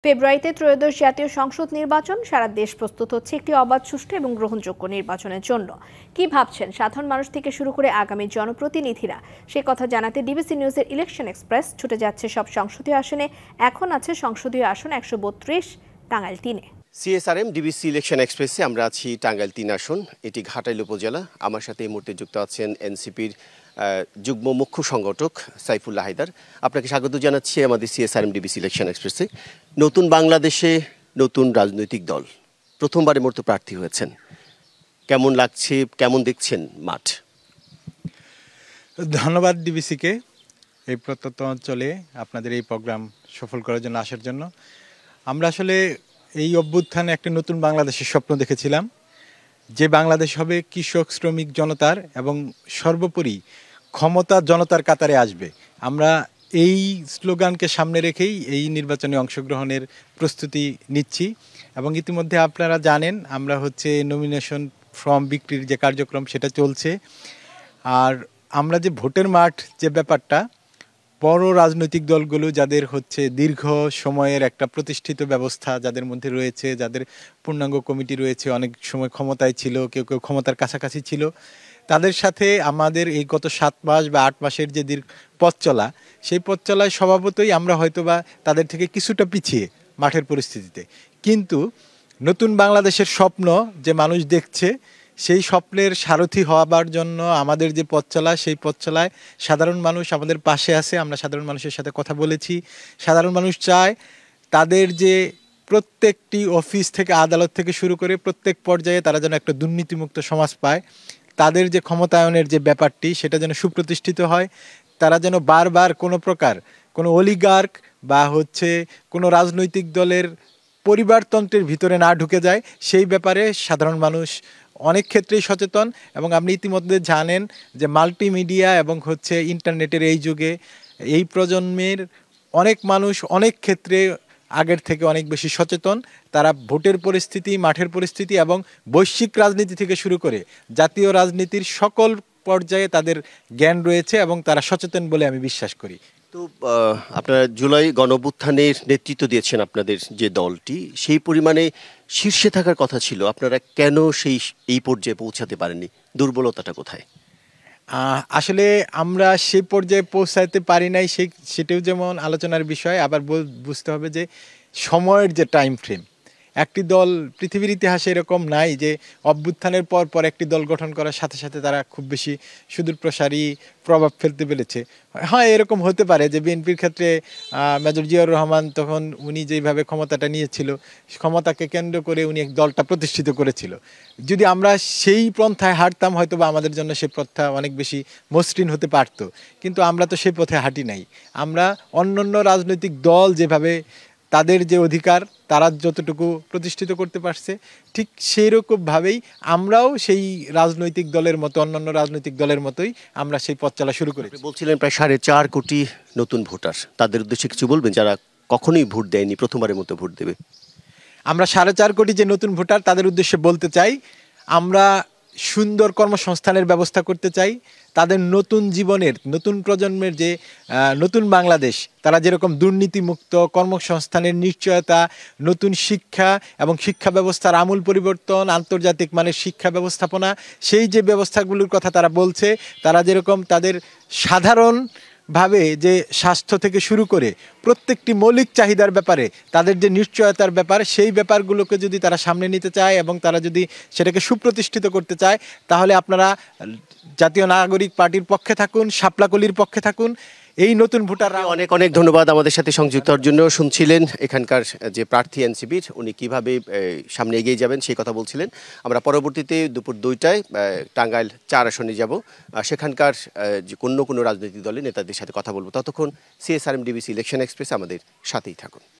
ফেব্রুয়ারিতে ত্রয়োদশ জাতীয় সংসদ নির্বাচন। সারা দেশ প্রস্তুত হচ্ছে একটি অবাধ, সুষ্ঠু এবং গ্রহণযোগ্য নির্বাচনের জন্য। কি ভাবছেন সাধারণ মানুষ থেকে শুরু করে আগামী জনপ্রতিনিধিরা, সে কথা জানাতে ডিবিসি নিউজের ইলেকশন এক্সপ্রেস ছুটে যাচ্ছে সব সংসদীয় আসনে। এখন আছে সংসদীয় আসন 132, টাঙ্গাইল 3-এ। সিএসআরএম ডিবিসি ইলেকশন এক্সপ্রেসে আমরা আছি টাঙ্গাইল 3 আসন, এটি ঘাটাইল উপজেলা। আমার সাথে এই মুহূর্তে যুক্ত আছেন এনসিপির যুগ্ম মুখ্য সংগঠক সাইফুল্লাহ হায়দার। আপনাকে স্বাগত জানাচ্ছি আমাদের সিএসআরএম ডিবিসি ইলেকশন এক্সপ্রেসে। নতুন বাংলাদেশে নতুন রাজনৈতিক দল প্রথমবারের মতো প্রার্থী হয়েছেন, কেমন লাগছে, কেমন দেখছেন মাঠ? ধন্যবাদ ডিবিসিকে এই প্রত্যন্ত অঞ্চলে আপনাদের এই প্রোগ্রাম সফল করার জন্য আসার জন্য। আমরা আসলে এই অভ্যুত্থানে একটা নতুন বাংলাদেশের স্বপ্ন দেখেছিলাম, যে বাংলাদেশ হবে কৃষক, শ্রমিক জনতার এবং সর্বোপরি ক্ষমতা জনতার কাতারে আসবে। আমরা এই স্লোগানকে সামনে রেখেই এই নির্বাচনে অংশগ্রহণের প্রস্তুতি নিচ্ছি। এবং ইতিমধ্যে আপনারা জানেন আমরা নমিনেশন ফর্ম বিক্রির যে কার্যক্রম সেটা চলছে। আর আমরা যে ভোটের মাঠ যে ব্যাপারটা, বড় রাজনৈতিক দলগুলো যাদের দীর্ঘ সময়ের একটা প্রতিষ্ঠিত ব্যবস্থা যাদের মধ্যে রয়েছে, যাদের পূর্ণাঙ্গ কমিটি রয়েছে, অনেক সময় ক্ষমতায় ছিল, কেউ কেউ ক্ষমতার কাছাকাছি ছিল, তাদের সাথে আমাদের এই গত 7 মাস বা 8 মাসের যে পথ চলা, সেই পথ চলায় স্বভাবতই আমরা হয়তোবা তাদের থেকে কিছুটা পিছিয়ে মাঠের পরিস্থিতিতে। কিন্তু নতুন বাংলাদেশের স্বপ্ন যে মানুষ দেখছে, সেই স্বপ্নের সারথি হওয়ার জন্য আমাদের যে পথ চলা, সেই পথ চলায় সাধারণ মানুষ আমাদের পাশে আছে। আমরা সাধারণ মানুষের সাথে কথা বলেছি। সাধারণ মানুষ চায় তাদের যে প্রত্যেকটি অফিস থেকে আদালত থেকে শুরু করে প্রত্যেক পর্যায়ে তারা যেন একটা দুর্নীতিমুক্ত সমাজ পায়। তাদের যে ক্ষমতায়নের যে ব্যাপারটি সেটা যেন সুপ্রতিষ্ঠিত হয়। তারা যেন বারবার কোনো অলিগার্ক বা কোনো রাজনৈতিক দলের পরিবারতন্ত্রের ভিতরে না ঢুকে যায়, সেই ব্যাপারে সাধারণ মানুষ অনেক ক্ষেত্রেই সচেতন। এবং আপনি ইতিমধ্যে জানেন যে মাল্টিমিডিয়া এবং ইন্টারনেটের এই যুগে এই প্রজন্মের অনেক মানুষ অনেক ক্ষেত্রে আগের থেকে অনেক বেশি সচেতন। তারা ভোটের পরিস্থিতি, মাঠের পরিস্থিতি এবং বৈশ্বিক রাজনীতি থেকে শুরু করে জাতীয় রাজনীতির সকল পর্যায়ে তাদের জ্ঞান রয়েছে এবং তারা সচেতন বলে আমি বিশ্বাস করি। তো আপনারা জুলাই গণঅভ্যুত্থানের নেতৃত্ব দিয়েছেন, আপনাদের যে দলটি সেই পরিমাণে শীর্ষে থাকার কথা ছিল, আপনারা কেন এই পর্যায়ে পৌঁছাতে পারেননি? দুর্বলতাটা কোথায়? আসলে আমরা সেই পর্যায়ে পৌঁছাতে পারি নাই, সেটাও যেমন আলোচনার বিষয়। আবার বুঝতে হবে যে সময়ের যে টাইম ফ্রেম, একটি দল পৃথিবীর ইতিহাসে এরকম নাই যে অভ্যুত্থানের পর একটি দল গঠন করার সাথে সাথে তারা খুব বেশি সুদূরপ্রসারী প্রভাব ফেলতে পেরেছে। হ্যাঁ, এরকম হতে পারে যে বিএনপির ক্ষেত্রে মেজর জিয়াউর রহমান তখন উনি যেভাবে ক্ষমতাটা নিয়েছিল, ক্ষমতাকে কেন্দ্র করে উনি এক দলটা প্রতিষ্ঠিত করেছিল। যদি আমরা সেই পন্থায় হাঁটতাম হয়তো বা আমাদের জন্য সেই পথটা অনেক বেশি মসৃণ হতে পারতো। কিন্তু আমরা তো সেই পথে হাঁটি নাই। আমরা অন্যান্য রাজনৈতিক দল যেভাবে তাদের যে অধিকার তারা যতটুকু প্রতিষ্ঠিত করতে পারছে, ঠিক সেই রকমভাবেই আমরাও সেই রাজনৈতিক দলের মতো, অন্যান্য রাজনৈতিক দলের মতোই আমরা সেই পথ চলা শুরু করি। বলছিলেন প্রায় 4.5 কোটি নতুন ভোটার, তাদের উদ্দেশ্যে কিছু বলবেন যারা কখনোই ভোট দেয়নি, প্রথমবারের মতো ভোট দেবে? আমরা 4.5 কোটি যে নতুন ভোটার তাদের উদ্দেশ্যে বলতে চাই, আমরা সুন্দর কর্মসংস্থানের ব্যবস্থা করতে চাই। তাদের নতুন জীবনের, নতুন প্রজন্মের যে নতুন বাংলাদেশ, তারা যেরকম দুর্নীতিমুক্ত, কর্মসংস্থানের নিশ্চয়তা, নতুন শিক্ষা এবং শিক্ষা ব্যবস্থার আমূল পরিবর্তন, আন্তর্জাতিক মানের শিক্ষা ব্যবস্থাপনা, সেই যে ব্যবস্থাগুলোর কথা তারা বলছে, তারা যেরকম তাদের সাধারণভাবে যে স্বাস্থ্য থেকে শুরু করে প্রত্যেকটি মৌলিক চাহিদার ব্যাপারে তাদের যে নিশ্চয়তার ব্যাপার, সেই ব্যাপারগুলোকে যদি তারা সামনে নিতে চায় এবং তারা যদি সেটাকে সুপ্রতিষ্ঠিত করতে চায়, তাহলে আপনারা জাতীয় নাগরিক পার্টির পক্ষে থাকুন, শাপলাকলির পক্ষে থাকুন। এই নতুন ভোটাররা অনেক অনেক ধন্যবাদ আমাদের সাথে সংযুক্ত হওয়ার জন্য। শুনছিলেন এখানকার যে প্রার্থী এনসিপির, উনি কিভাবে সামনে এগিয়ে যাবেন সেই কথা বলছিলেন। আমরা পরবর্তীতে দুপুর 2টায় টাঙ্গাইল 4 আসনে যাব, সেখানকার যে কোনো রাজনৈতিক দলের নেতাদের সাথে কথা বলবো। ততক্ষণ সিএসআরএম ডিবিসি ইলেকশন এক্সপ্রেস আমাদের সাথেই থাকুন।